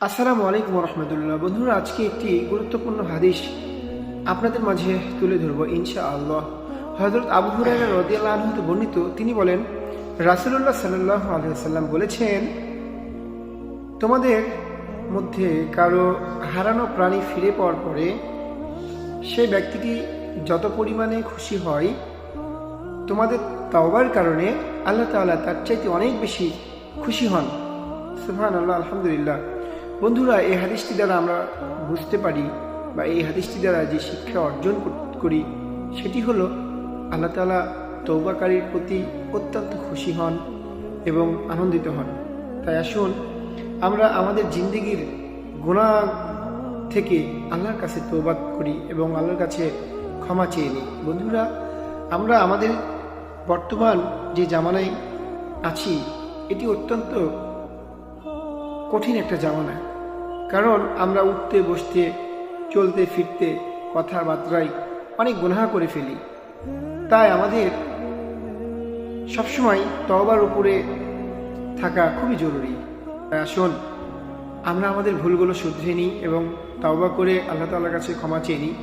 আসসালামু আলাইকুম রহমতুল্লাহ। বন্ধুরা, আজকে একটি গুরুত্বপূর্ণ হাদিস আপনাদের মাঝে তুলে ধরবো ইনশাআল্লাহ। হযরত আবু হুরায়রা রাদিয়াল্লাহু আনহু হতে বর্ণিত, তিনি বলেন, রাসূলুল্লাহ সাল্লাল্লাহু আলাইহি ওয়াসাল্লাম বলেছেন, তোমাদের মধ্যে কারো হারানো প্রাণী ফিরে পাওয়ার পরে সেই ব্যক্তিটি যত পরিমাণে খুশি হয়, তোমাদের তাওবার কারণে আল্লাহ তাআলা তার চাইতে অনেক বেশি খুশি হন। সুবহানাল্লাহ, আলহামদুলিল্লাহ। বন্ধুরা, এই হাদিসটি দ্বারা আমরা বুঝতে পারি বা এই হাদিসটি দ্বারা যে শিক্ষা অর্জন করি সেটি হলো আল্লাহ তাআলা তওবাকারীর প্রতি অত্যন্ত খুশি হন এবং আনন্দিত হন। তাই আসুন আমরা আমাদের জিন্দেগির গুনাহ থেকে আল্লাহর কাছে তওবা করি এবং আল্লাহর কাছে ক্ষমা চেয়ে নিই। বন্ধুরা, আমরা আমাদের বর্তমান যে জামানায় আছি এটি অত্যন্ত কঠিন একটা জামানা। কারণ আমরা উঠতে বসতে চলতে ফিরতে কথাবার্তায় অনেক গুনাহ করে ফেলি। তাই আমাদের সবসময় তওবার উপরে থাকা খুবই জরুরি। তাই আসুন আমরা আমাদের ভুলগুলো শুধরে নিই এবং তওবা করে আল্লাহ তাআলার কাছে ক্ষমা চেয়ে নিই।